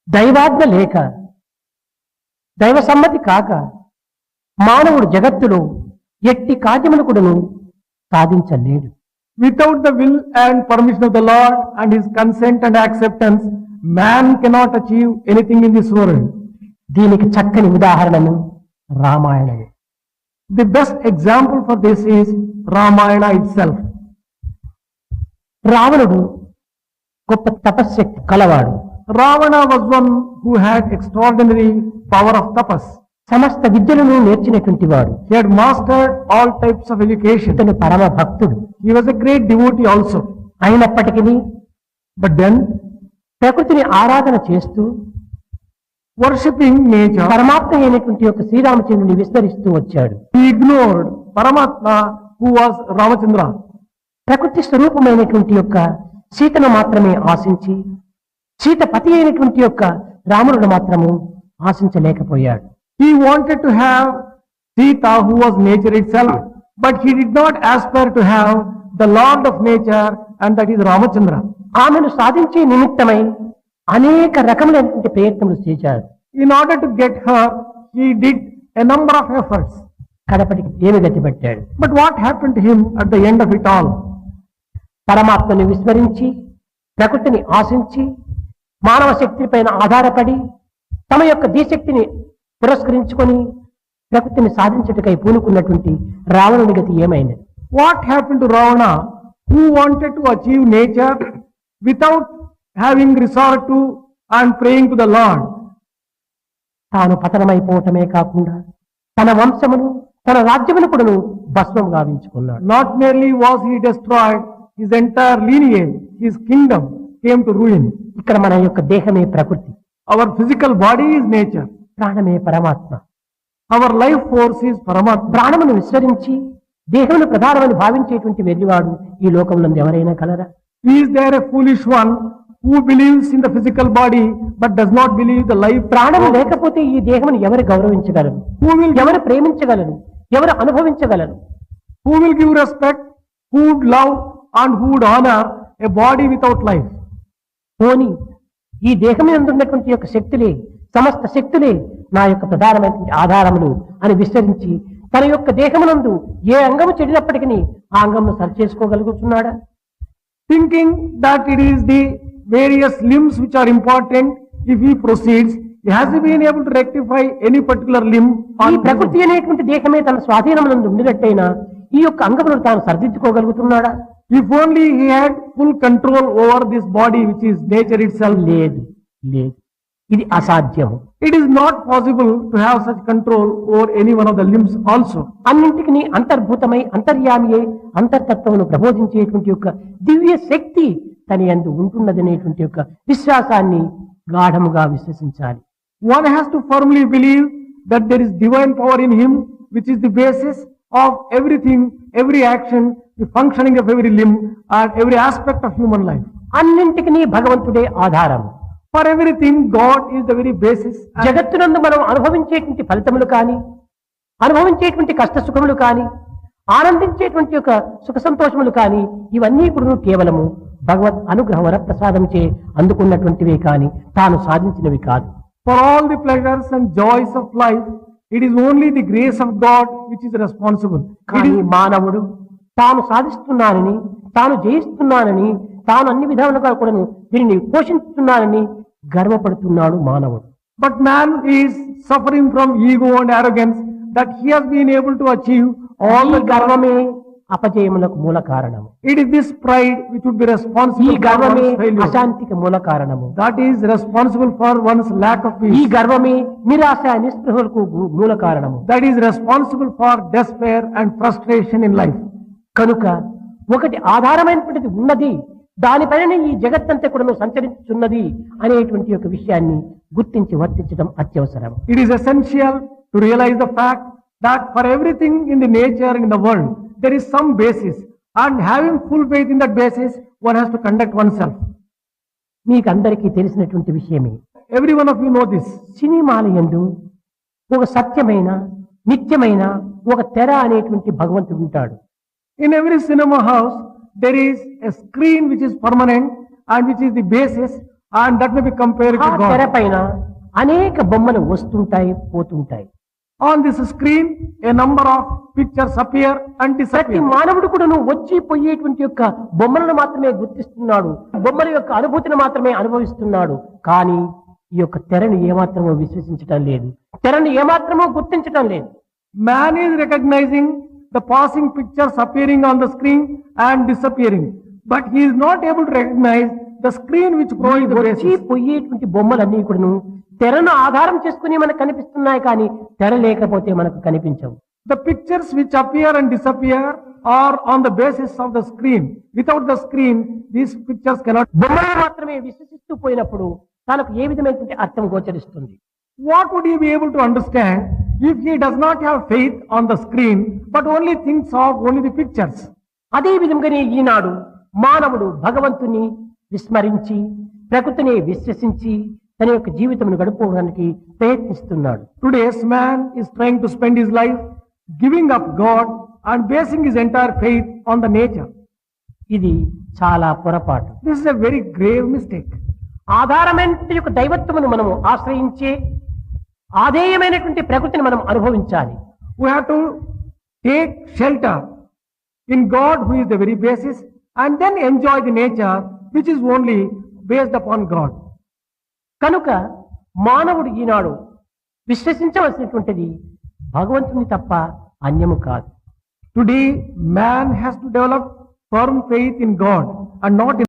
దైవాజ్ఞ లేక దైవ సమ్మతి కాక మానవుడు జగత్తులో ఎట్టి కార్యములు కూడాను సాధించలేడు. Without the will and permission of the Lord and His consent and acceptance, man cannot achieve anything in this world. దీనికి చక్కని ఉదాహరణను రామాయణము. The best example for this is Ramayana itself. రావణుడు గొప్ప తపశ్శక్తి కలవాడు. Ravana was one who had extraordinary power of tapas. సమస్త విద్యలను నేర్చినటువంటి వాడు. He had mastered all types of education. ఇతను పరమ భక్తుడు. He was a great devotee also. అయినప్పటికీ But then, ప్రకృతిని ఆరాధన చేస్తూ worshipping nature, పరమాత్మ అయినటువంటి యొక్క శ్రీరామచంద్రుని విస్తరిస్తూ వచ్చాడు. he ignored Paramatma, who was Ramachandra. ప్రకృతి స్వరూపమైనటువంటి యొక్క సీతను మాత్రమే ఆశించి సీత పతి అయినటువంటి యొక్క రాముడు మాత్రము ఆశించలేకపోయాడు. He wanted to have Sita, who was nature itself, but he did not aspire to have the Lord of nature, and that is Ramachandra. ఆమెను సాధించే నిమిత్తమై అనేక రకములైనటువంటి ప్రయత్నములు చేశాడు. In order to get her, he did a number of efforts. కడపటికి ఏమి గతిపట్టాడు. But what happened to him at the end of it all? పరమాత్మని విస్మరించి ప్రకృతిని ఆశించి మానవ శక్తి పైన ఆధారపడి తమ యొక్క దీశక్తిని పురస్కరించుకొని ప్రకృతిని సాధించుటకై పూనుకున్నటువంటి రావణుని గతి ఏమైనది? What happened to Ravana, who wanted to achieve nature without having resort to and praying to the Lord? తాను పతనమైపోవటమే కాకుండా తన వంశమును తన రాజ్యమును కూడాను భస్మం గావించుకున్నాడు. Not merely was he destroyed, his entire lineage, his kingdom came to ruin. ఇక్కడ మన యొక్క దేహమే ప్రకృతి, Our physical body is nature. ప్రాణమే పరమాత్మ. Our life force is Paramatma. ప్రాణమును విస్మరించి దేహమును ప్రధానమని భావించేటువంటి వెర్రివాడు ఈ లోకంలో ఎవరైనా కలరా? Is there a foolish one who believes in the physical body but does not believe the life? ప్రాణము లేకపోతే ఈ దేహమును ఎవరు గౌరవించగలరు? ఎవరు ప్రేమించగలరు? ఎవరు అనుభవించగలరు? Who will give respect, who would love and who would honor a body without life? పోని ఈ దేహం ఎందున్నటువంటి యొక్క శక్తులే సమస్త శక్తులే నా యొక్క ప్రధానమైనటువంటి ఆధారములు అని విస్తరించి తన యొక్క దేహమునందు ఏ అంగము చెడినప్పటికీ ఆ అంగమును సరిచేసుకోగలుగుతున్నాడా? Thinking that it is the various limbs which are important, if he proceeds, he has been able to rectify any particular limb. ఈ ప్రకృతి అనేటువంటి దేహమే తన స్వాధీనమునందు ఉండినట్టయినా ఈ యొక్క అంగములను తాను సరిదిద్దుకోగలుగుతున్నాడా? If only he had full control over this body which is nature itself. లేదు, లేదు, ఇది అసాధ్యము. It is not possible to have such control over any one of the limbs also. అన్నింటికి అంతర్భూతమై అంతర్యామి అంతర్తత్వమును ప్రబోధించేటువంటి యొక్క దివ్య శక్తి తన యందు ఉంటున్నదనేటువంటి యొక్క విశ్వాసాన్ని గాఢముగా విశ్వసించాలి. One has to firmly believe that there is divine power in him, which is the basis of everything, every action, the functioning of every limb and every aspect of human life. అన్నింటికి భగవంతుడే ఆధారం. For everything, God is the very basis. జగత్తునందు మనం అనుభవించేటువంటి ఫలితములు కానీ అనుభవించేటువంటి కష్ట సుఖములు కానీ ఆనందించేటువంటి యొక్క సుఖ సంతోషములు కానీ ఇవన్నీ కూడా కేవలము భగవద్ అనుగ్రహ వరప్రసాదంచే అందుకున్నటువంటివే కానీ తాను సాధించినవి కాదు. For all the pleasures and joys of life, it is only the grace of God which is responsible. కానీ మానవుడు తాను సాధిస్తున్నానని తాను జయిస్తున్నానని తాను అన్ని విధాలుగా కూడా దీనిని పోషిస్తున్నానని గర్వపడుతున్నాడు మానవుడు. But man is suffering from ego and arrogance that he has been able to achieve all the గర్వమే అపజయములకు మూల కారణము. It is this pride which would be ఈ responsible for గర్వమే one's failure. అశాంతికి మూల కారణము. That is responsible for one's lack of ఈ peace. గర్వమే నిరాశ నిస్పృహలకు మూల కారణము. That is responsible for despair and frustration in life. కనుక ఒకటి ఆధారమైనటువంటిది ఉన్నది, దానిపైన ఈ జగత్తంతా కూడా సంచరించున్నది అనేటువంటి యొక్క విషయాన్ని గుర్తించి వర్తించడం అత్యవసరం. It is essential to realize the fact that for everything in the nature in the world, there is some basis, and having full faith in that basis, one has to conduct oneself. మీకు అందరికీ తెలిసినటువంటి విషయమే. Every one of you know this. సినిమాలయందు ఒక సత్యమైన నిత్యమైన ఒక తెర అనేటువంటి భగవంతుడు ఉంటాడు. In every cinema house, there is a screen which is permanent and which is the basis and that may be compared ఆ to తెర God. పైన అనేక బొమ్మలు వస్తుంటాయి పోతుంటాయి. On this screen, a number of pictures appear and ప్రతి disappear. మానవుడు కూడా వచ్చి పోయేటువంటి యొక్క బొమ్మలను మాత్రమే గుర్తిస్తున్నాడు, బొమ్మల యొక్క అనుభూతిని మాత్రమే అనుభవిస్తున్నాడు. కానీ ఈ యొక్క తెరను ఏమాత్రమో విశ్వసించటం లేదు, తెరను ఏమాత్రమో గుర్తించటం లేదు. Man is recognizing the passing pictures appearing on the screen and disappearing, but he is not able to recognize the screen which provides the వచ్చి basis. పోయేటువంటి బొమ్మలన్నీ కూడాను తెరను ఆధారం చేసుకుని మనకు కనిపిస్తున్నాయి, కానీ తెర లేకపోతే మనకు కనిపించవు. The pictures which appear and disappear are on the basis of the screen. Without the screen, these pictures cannot. బొమ్మలు మాత్రమే విశ్వసిస్తూ పోయినప్పుడు తనకు ఏ విధమైనటువంటి అర్థం గోచరిస్తుంది? What would he be able to understand if he does not have faith on the screen, but only thinks of only the pictures? అదే విధంగానే ఈనాడు మానవుడు భగవంతుని విస్మరించి ప్రకృతిని విశ్వసించి తన యొక్క జీవితమును గడుపుకోవడానికి ప్రయత్నిస్తున్నాడు. Today's man is trying to spend his life giving up God and basing his entire faith on the nature. ఇది చాలా పొరపాటు. This is a very grave mistake. ఆధారమైన యొక్క దైవత్వమును మనము ఆశ్రయించే ఆధేయమైనటువంటి ప్రకృతిని మనం అనుభవించాలి. We have to take shelter in God, who is the very basis, and then enjoy the nature which is only based upon God. కనుక మానవుడు ఈనాడు విశ్వసించవలసినటువంటిది భగవంతుని తప్ప అన్యము కాదు. Today, man has to develop firm faith in God and not in